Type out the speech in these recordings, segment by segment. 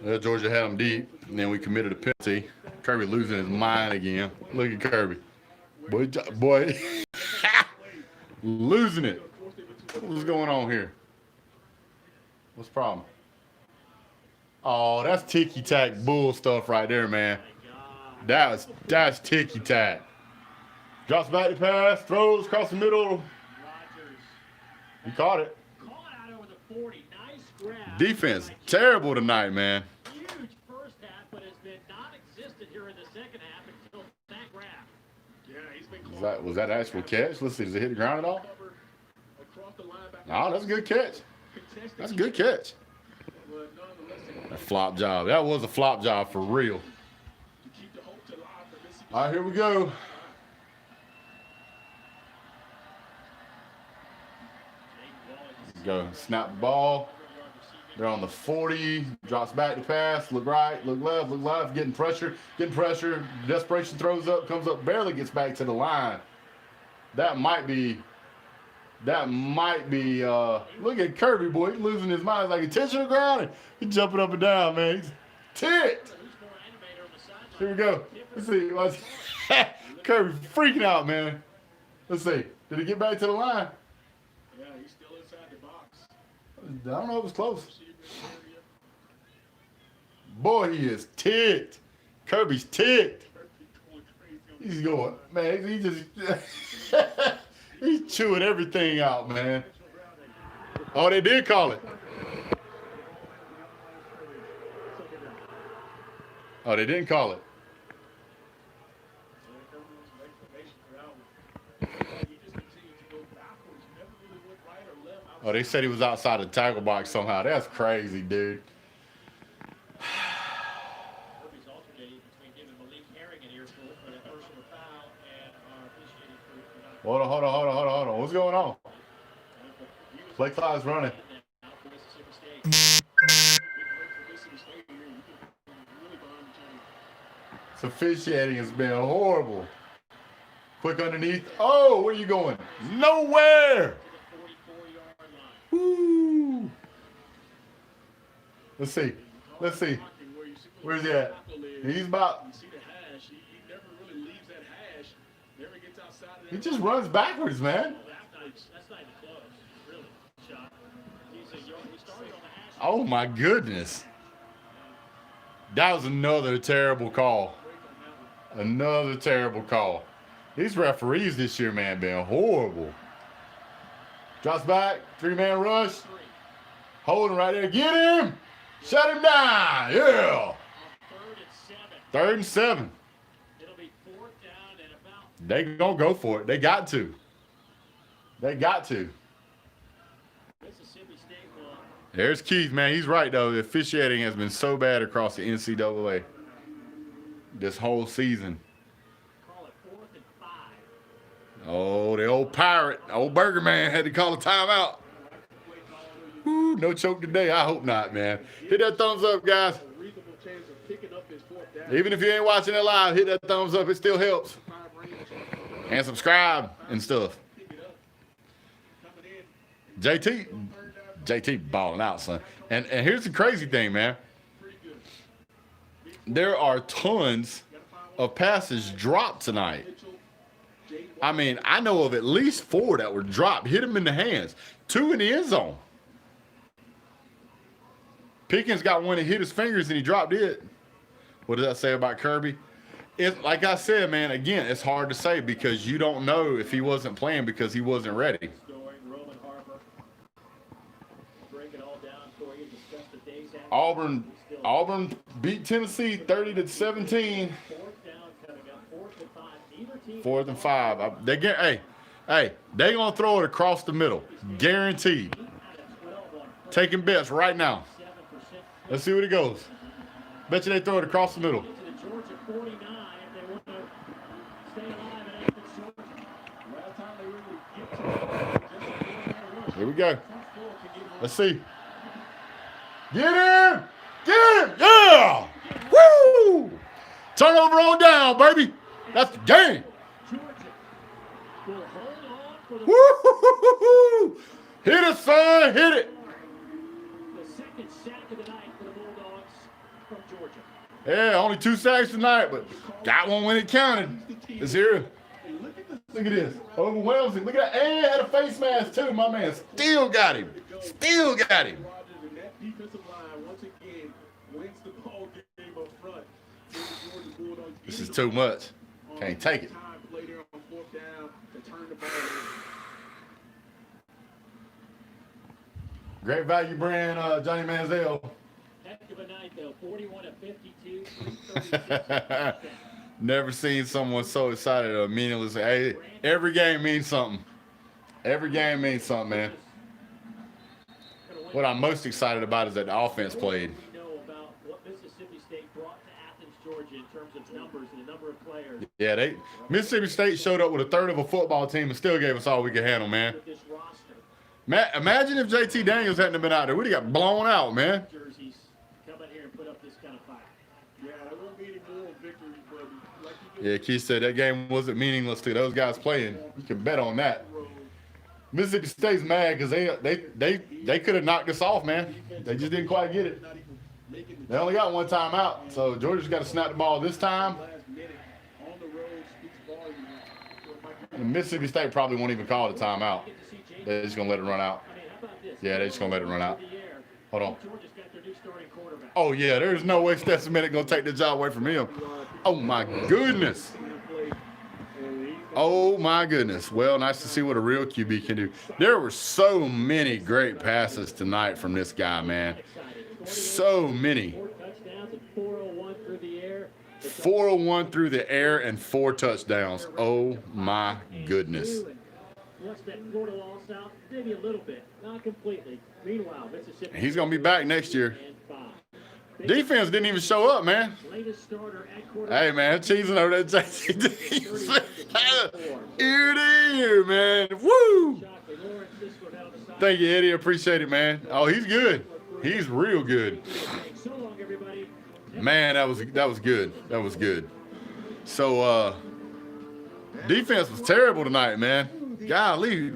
Georgia had them deep, and then we committed a penalty. Kirby losing his mind again. Look at Kirby. Boy, losing it. What's going on here? What's the problem? Oh, that's ticky tack bull stuff right there, man. That's ticky tack. Drops back to pass, throws across the middle. He caught it. Defense terrible tonight, man. Huge first half, but has been non-existent here in the second half until that grab. Yeah, he's been Was that an actual catch? Let's see, does it hit the ground at all? No, that's a good catch. That's a good catch. A flop job. That was a flop job for real. All right, here we go. Go. Snap the ball. They're on the 40. Drops back to pass. Look right, look left. Getting pressure. Desperation throws up, comes up, barely gets back to the line. That might be. Look at Kirby, boy. He's losing his mind. He's like intentional grounding. He's jumping up and down, man. He's ticked. Here we go. Let's see. Kirby freaking out, man. Let's see. Did he get back to the line? Yeah, he's still inside the box. I don't know. It was close. Boy, he is ticked. Kirby's ticked. He's going, man. He just he's chewing everything out, man. Oh, they did call it. Oh, they didn't call it. Oh, they said he was outside the tackle box somehow. That's crazy, dude. Hold on. What's going on? Play clock's running. This officiating has been horrible. Quick underneath. Oh, where are you going? Nowhere. Woo. Let's see. Where's he at? He's about. He just runs backwards, man. Oh my goodness. That was another terrible call. These referees this year, man, been horrible. Drops back, 3-man rush. Holding right there. Get him! Shut him down! Yeah! 3rd and 7. They gonna go for it. They got to. There's Keith, man. He's right, though. The officiating has been so bad across the NCAA this whole season. Oh, the old pirate, old Burger Man had to call a timeout. Woo, no choke today. I hope not, man. Hit that thumbs up, guys. Even if you ain't watching it live, hit that thumbs up. It still helps. And subscribe and stuff. JT balling out, son. And here's the crazy thing, man. There are tons of passes dropped tonight. I mean, I know of at least 4 that were dropped. Hit him in the hands. 2 in the end zone. Pickens got one that hit his fingers and he dropped it. What does that say about Kirby? It's like I said, man, again, it's hard to say because you don't know if he wasn't playing because he wasn't ready. Auburn beat Tennessee 30-17. 4th and 5. They gonna throw it across the middle, guaranteed. Taking bets right now. Let's see what it goes. Bet you they throw it across the middle. Here we go. Let's see. Get him! Yeah! Woo! Turnover on down, baby. That's the game. Woo! Hit it, son. Hit it. The second sack of the night for the Bulldogs. from Georgia. Yeah, only 2 sacks tonight, but got one when it counted. It's here. Look at this. Overwhelms him. Look at that. And had a face mask, too. My man still got him. Still got him. That defensive line, once again, wins the ball game up front. This is too much. Can't take it. Great value brand, Johnny Manziel. Heck of a night, though. 41 of 52, 336. Never seen someone so excited or meaningless. Hey, every game means something. Every game means something, man. What I'm most excited about is that the offense played. We know about what Mississippi State brought to Athens, Georgia, in terms of numbers and the number of players. Yeah, Mississippi State showed up with a third of a football team and still gave us all we could handle, man. With this roster. Imagine if JT Daniels hadn't been out there. We'd have got blown out, man. Jerseys come in here and put up this kind of fight. Yeah, there won't be any more victories, but like Yeah, Keith said that game wasn't meaningless to those guys playing. You can bet on that. Mississippi State's mad because they could have knocked us off, man. They just didn't quite get it. They only got one timeout, so Georgia's got to snap the ball this time. And Mississippi State probably won't even call the timeout. They're just going to let it run out. Yeah, they're just going to let it run out. Hold on. Oh, yeah, there's no way Stetson Bennett going to take the job away from him. Oh, my goodness. Oh, my goodness. Well, nice to see what a real QB can do. There were so many great passes tonight from this guy, man. So many. 401 through the air and 4 touchdowns. Oh, my goodness. He's going to be back next year. Defense didn't even show up, man. Hey, man, cheesing over that JT. Ear to ear, man. Woo! Thank you, Eddie. Appreciate it, man. Oh, he's good. He's real good. Man, that was good. That was good. So, defense was terrible tonight, man. Golly,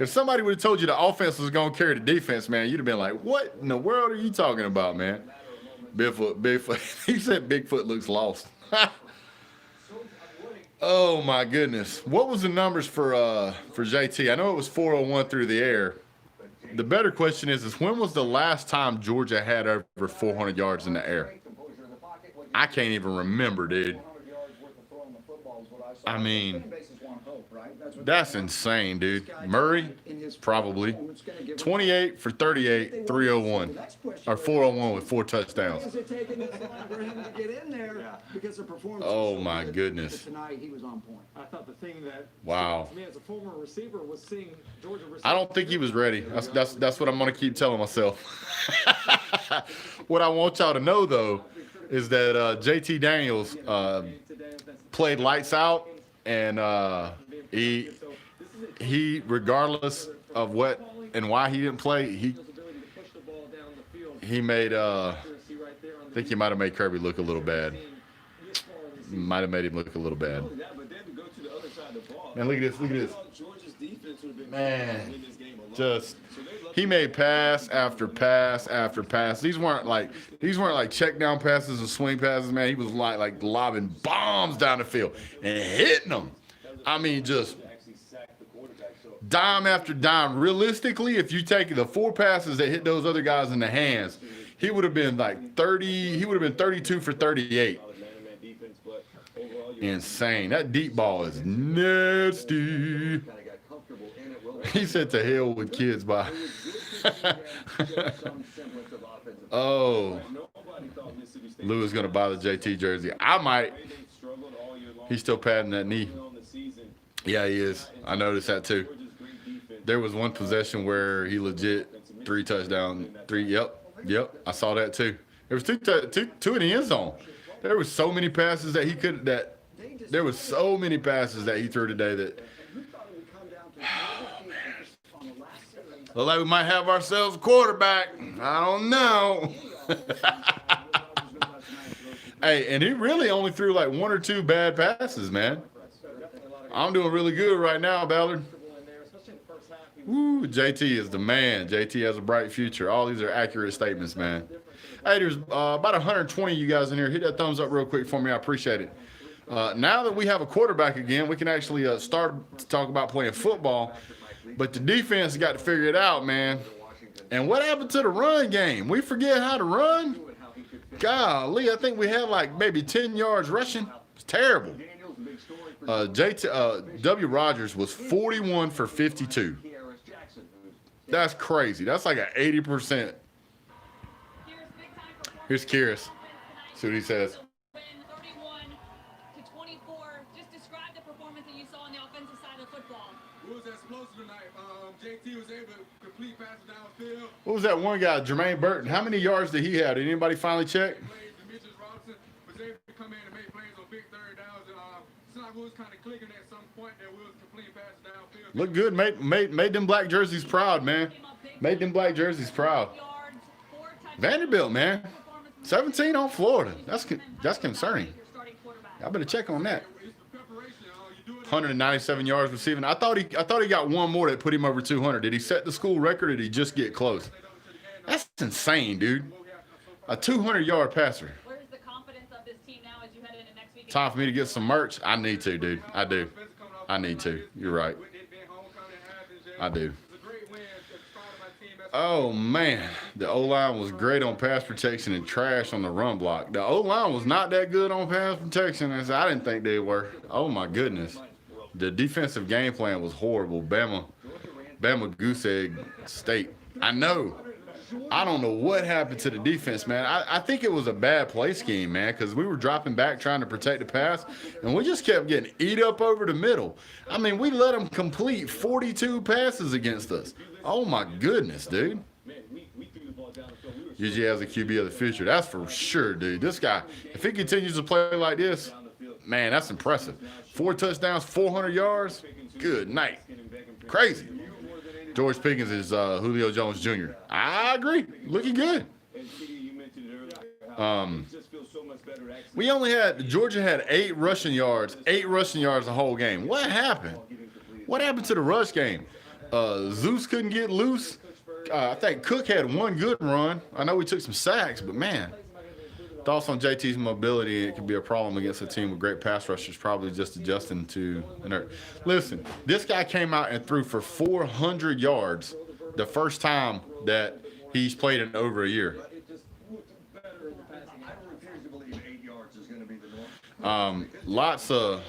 if somebody would have told you the offense was going to carry the defense, man, you'd have been like, what in the world are you talking about, man? Bigfoot. He said Bigfoot looks lost. Oh, my goodness. What was the numbers for JT? I know it was 401 through the air. The better question is when was the last time Georgia had over 400 yards in the air? I can't even remember, dude. I mean, that's insane, dude. Murray, probably. 28 for 38, 301. Or 401 with 4 touchdowns. Oh, my goodness. Wow. I don't think he was ready. That's what I'm going to keep telling myself. What I want y'all to know, though, is that JT Daniels played lights out, and he regardless of what and why he didn't play, he made I think he might have made Kirby look a little bad. Might have made him look a little bad. Man, look at this. Man, just he made pass after pass after pass. These weren't like check down passes or swing passes, man. He was like lobbing bombs down the field and hitting them. I mean, just dime after dime. Realistically, if you take the 4 passes that hit those other guys in the hands, he would have been like 30. He would have been 32 for 38. Insane. That deep ball is nasty. He said to hell with kids by. Oh. Lou is going to buy the JT jersey. I might. He's still padding that knee. Yeah, he is. I noticed that too. There was one possession where he legit 3 touchdowns. 3. Yep. I saw that too. There was two in the end zone. There was so many passes that he could there was so many passes that he threw today that. Oh, man. Look like we might have ourselves a quarterback. I don't know. Hey, and he really only threw like 1 or 2 bad passes, man. I'm doing really good right now, Ballard. Woo, JT is the man. JT has a bright future. All these are accurate statements, man. Hey, there's about 120 of you guys in here. Hit that thumbs up real quick for me. I appreciate it. Now that we have a quarterback again, we can actually start to talk about playing football. But the defense got to figure it out, man. And what happened to the run game? We forget how to run? Golly, I think we had like maybe 10 yards rushing. It's terrible. W. Rogers was 41 for 52. That's crazy. That's like an 80%. Here's Kyrus. See what he says. 31-24. Just describe the performance that you saw on the offensive side of the football. Who was explosive tonight? JT was able to complete passes downfield. What was that one guy, Jermaine Burton? How many yards did he have? Did anybody finally check? Demetrius Robinson was able to come in and make plays on big third downs. And it's like we was kind of clicking at some point that we was completing passes downfield. Look good. Made them black jerseys proud, man. Made them black jerseys proud. Vanderbilt, man. 17 on Florida. That's concerning. I better check on that. 197 yards receiving. I thought he got one more that put him over 200. Did he set the school record or did he just get close? That's insane, dude. A 200-yard passer. Where's the confidence of this team now as you head into next week? Time for me to get some merch. I need to, dude. I do. I need to. You're right. I do. Oh, man. The O-line was great on pass protection and trash on the run block. The O-line was not that good on pass protection. I didn't think they were. Oh, my goodness. The defensive game plan was horrible. Bama goose egg state. I know. I don't know what happened to the defense, man. I think it was a bad play scheme, man, because we were dropping back trying to protect the pass, and we just kept getting eat up over the middle. I mean, we let them complete 42 passes against us. Oh, my goodness, dude. UG has a QB of the future. That's for sure, dude. This guy, if he continues to play like this, man, that's impressive. 4 touchdowns, 400 yards. Good night. Crazy. George Pickens is Julio Jones Jr. I agree. Looking good. Georgia had 8 rushing yards the whole game. What happened? What happened to the rush game? Zeus couldn't get loose. I think Cook had one good run. I know we took some sacks, but man, thoughts on JT's mobility? It could be a problem against a team with great pass rushers, probably just adjusting to inert. Listen, this guy came out and threw for 400 yards the first time that he's played in over a year. Lots of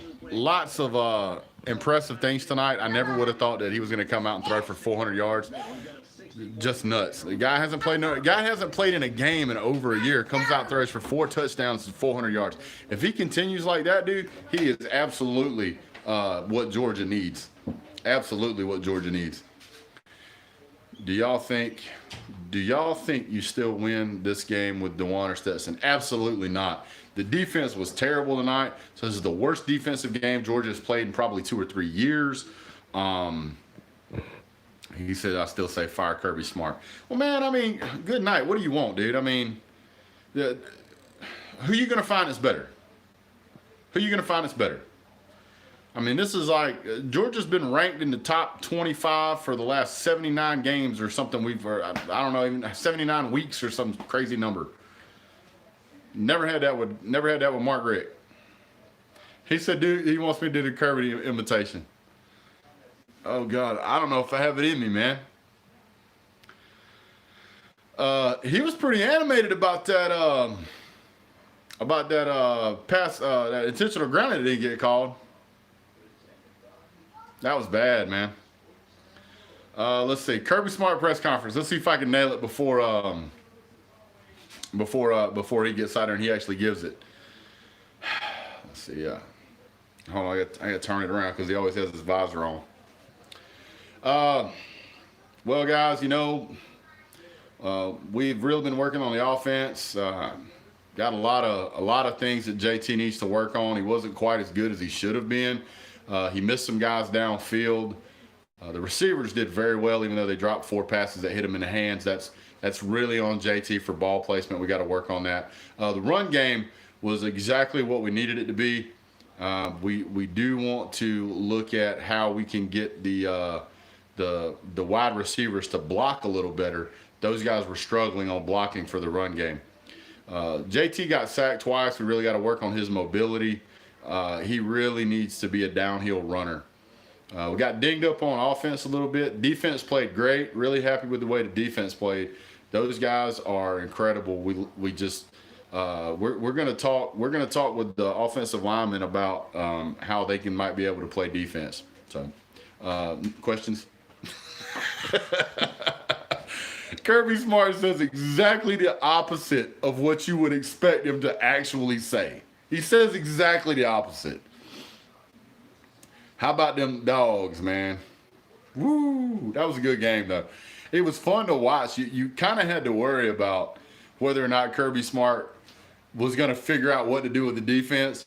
impressive things tonight. I never would have thought that he was going to come out and throw for 400 yards. Just nuts. The guy hasn't played in a game in over a year. Comes out, throws for 4 touchdowns and 400 yards. If he continues like that, dude, he is absolutely what Georgia needs. Absolutely what Georgia needs. Do y'all think you still win this game with DeJuan or Stetson? Absolutely not. The defense was terrible tonight. So this is the worst defensive game Georgia has played in probably 2 or 3 years. He said, I still say fire Kirby Smart. Well, man, I mean, good night. What do you want, dude? I mean, who you going to find is better? Who you going to find is better? I mean, this is like, Georgia's been ranked in the top 25 for the last 79 games or something. I don't know, even 79 weeks or some crazy number. Never had that with Mark Richt. He said, dude, he wants me to do the Kirby imitation. Oh, God, I don't know if I have it in me, man. He was pretty animated about that pass, that intentional grounding that didn't get called. That was bad, man. Let's see. Kirby Smart press conference. Let's see if I can nail it before he gets out there and he actually gives it. Let's see. Hold on. I got to turn it around because he always has his visor on. Well, guys, you know, we've really been working on the offense. Got a lot of things that JT needs to work on. He wasn't quite as good as he should have been. He missed some guys downfield. The receivers did very well, even though they dropped 4 passes that hit him in the hands. That's really on JT for ball placement. We got to work on that. The run game was exactly what we needed it to be. We do want to look at how we can get the wide receivers to block a little better. Those guys were struggling on blocking for the run game. JT got sacked twice. We really got to work on his mobility. He really needs to be a downhill runner. We got dinged up on offense a little bit. Defense played great. Really happy with the way the defense played. Those guys are incredible. We're gonna talk with the offensive linemen about how they might be able to play defense. So, questions? Kirby Smart says exactly the opposite of what you would expect him to actually say. He says exactly the opposite. How about them dogs, man? Woo! That was a good game, though. It was fun to watch. You kind of had to worry about whether or not Kirby Smart was going to figure out what to do with the defense.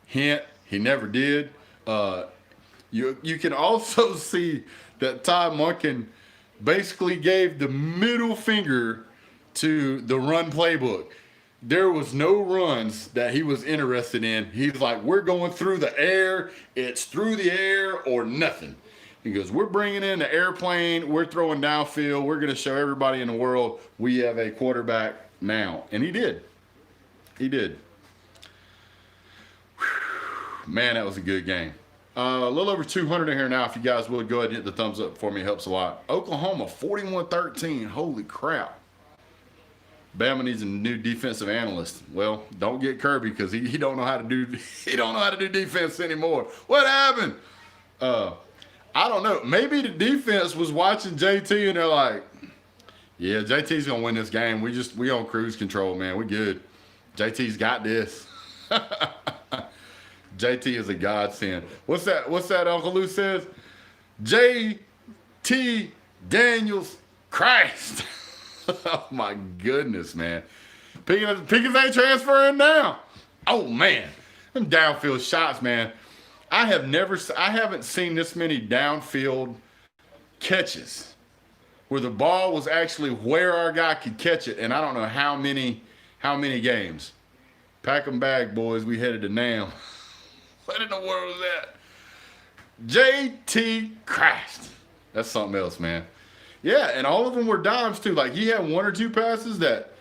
Hint, he never did. You can also see that Todd Monken basically gave the middle finger to the run playbook. There was no runs that he was interested in. He's like, we're going through the air. It's through the air or nothing. He goes, we're bringing in the airplane. We're throwing downfield. We're going to show everybody in the world we have a quarterback now. And he did. He did. Whew. Man, that was a good game. A little over 200 in here now. If you guys would go ahead and hit the thumbs up for me, it helps a lot. Oklahoma 41-13. Holy crap. Bama needs a new defensive analyst. Well, don't get Kirby because he don't know how to do defense anymore. What happened? I don't know. Maybe the defense was watching JT and they're like, yeah, JT's gonna win this game. We on cruise control, man. We good. JT's got this. JT is a godsend. What's that Uncle Lou says? JT Daniels Christ. Oh my goodness, man. Pickens ain't transferring now. Oh man. Them downfield shots, man. I haven't seen this many downfield catches where the ball was actually where our guy could catch it, and I don't know how many games. Pack 'em back, boys. We headed to Nam. What in the world is that? JT Christ. That's something else, man. Yeah, and all of them were dimes too. Like he had one or two passes that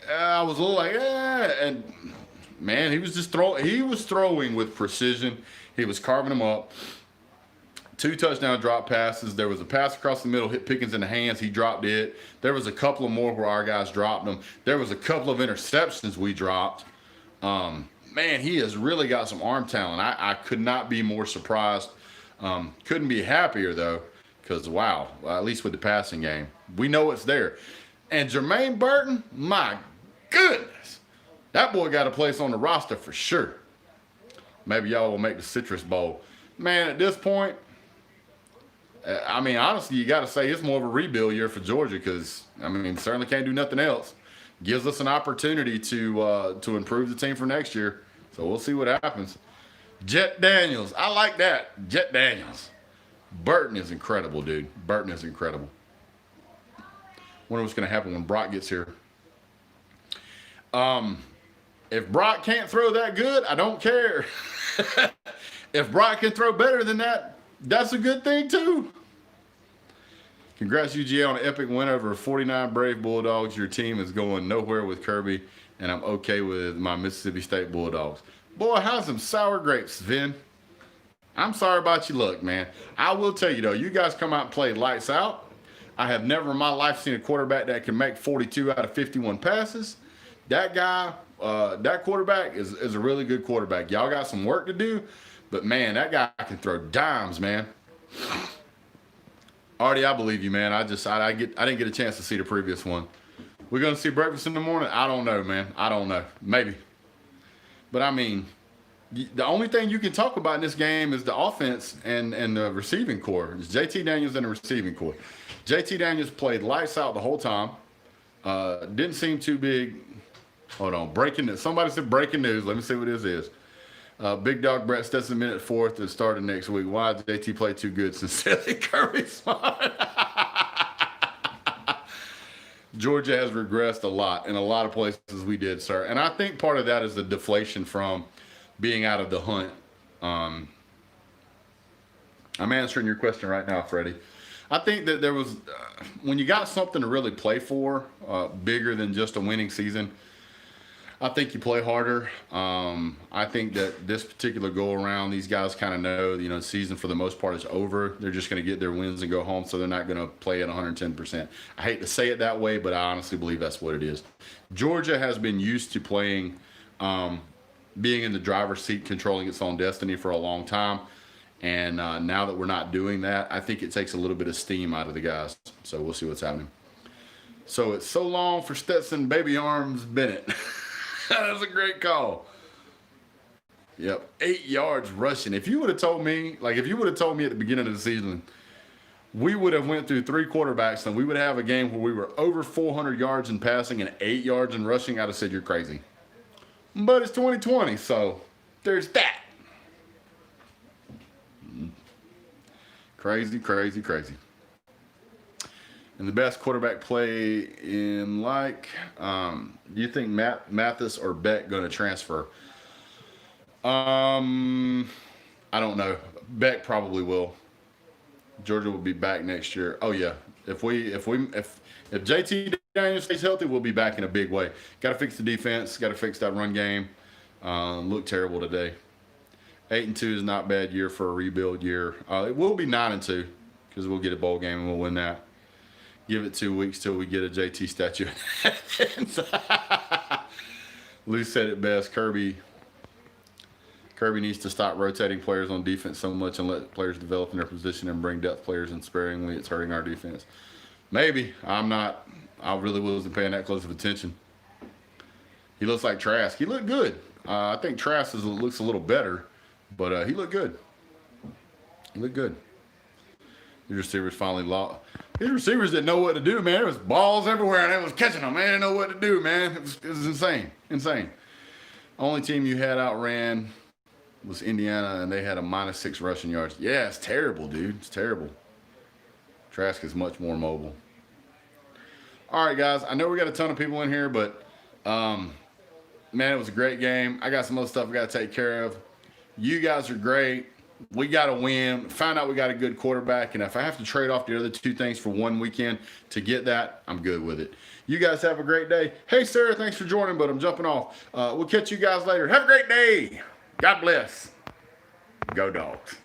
I was a little like, and man, he was just throwing. He was throwing with precision. He was carving them up. 2 touchdown drop passes. There was a pass across the middle, hit Pickens in the hands. He dropped it. There was a couple of more where our guys dropped them. There was a couple of interceptions we dropped. Man, he has really got some arm talent. I could not be more surprised. Couldn't be happier, though, because, wow, at least with the passing game. We know it's there. And Jermaine Burton, my goodness, that boy got a place on the roster for sure. Maybe y'all will make the Citrus Bowl. Man, at this point, I mean, honestly, you got to say it's more of a rebuild year for Georgia because, I mean, certainly can't do nothing else. Gives us an opportunity to improve the team for next year. So we'll see what happens. Jet Daniels. I like that. Jet Daniels. Burton is incredible, dude. Burton is incredible. Wonder what's going to happen when Brock gets here. If Brock can't throw that good, I don't care. If Brock can throw better than that, that's a good thing too. Congrats, UGA, on an epic win over 49 Brave Bulldogs. Your team is going nowhere with Kirby, and I'm okay with my Mississippi State Bulldogs. Boy, how's them sour grapes, Vin? I'm sorry about your luck, man. I will tell you, though, you guys come out and play lights out. I have never in my life seen a quarterback that can make 42 out of 51 passes. That guy, that quarterback is a really good quarterback. Y'all got some work to do, but, man, that guy can throw dimes, man. Artie, I believe you, man. I didn't get a chance to see the previous one. We're going to see breakfast in the morning? I don't know, man. I don't know. Maybe. But, I mean, the only thing you can talk about in this game is the offense and the receiving core. It's JT Daniels and the receiving core. JT Daniels played lights out the whole time. Didn't seem too big. Hold on. Somebody said breaking news. Let me see what this is. Big Dog Brett Stetson minute 4th and started next week. Why did JT play too good sincerely? Kirby Smart. Georgia has regressed a lot in a lot of places we did, sir. And I think part of that is the deflation from being out of the hunt. I'm answering your question right now, Freddie. I think that there was, when you got something to really play for, bigger than just a winning season, I think you play harder. I think that this particular go around, these guys kind of know, the season for the most part is over. They're just going to get their wins and go home, so they're not going to play at 110%. I hate to say it that way, but I honestly believe that's what it is. Georgia has been used to playing, being in the driver's seat, controlling its own destiny for a long time. And now that we're not doing that, I think it takes a little bit of steam out of the guys. So we'll see what's happening. So it's so long for Stetson Baby Arms Bennett. That's a great call. Yep, 8 yards rushing. If you would have told me at the beginning of the season, we would have went through 3 quarterbacks and we would have a game where we were over 400 yards in passing and 8 yards in rushing, I'd have said you're crazy. But it's 2020, so there's that. Crazy, crazy, crazy. And the best quarterback play in do you think Mathis or Beck going to transfer? I don't know. Beck probably will. Georgia will be back next year. Oh yeah. If JT Daniels stays healthy, we'll be back in a big way. Got to fix the defense. Got to fix that run game. Looked terrible today. 8-2 is not a bad year for a rebuild year. It will be 9-2 because we'll get a bowl game and we'll win that. Give it 2 weeks till we get a JT statue. Lou said it best. Kirby needs to stop rotating players on defense so much and let players develop in their position and bring depth players in sparingly. It's hurting our defense. Maybe. I really wasn't paying that close of attention. He looks like Trask. He looked good. I think Trask looks a little better, but he looked good. He looked good. These receivers finally lost. These receivers didn't know what to do, man. There was balls everywhere, and they was catching them. Man, they didn't know what to do, man. It was insane. Insane. Only team you had outran was Indiana, and they had a -6 rushing yards. Yeah, it's terrible, dude. It's terrible. Trask is much more mobile. All right, guys. I know we got a ton of people in here, but, man, it was a great game. I got some other stuff I got to take care of. You guys are great. We got to win. Find out we got a good quarterback, and if I have to trade off the other 2 things for one weekend to get that, I'm good with it. You guys have a great day. Hey, Sarah, thanks for joining, but I'm jumping off. We'll catch you guys later. Have a great day. God bless. Go Dogs.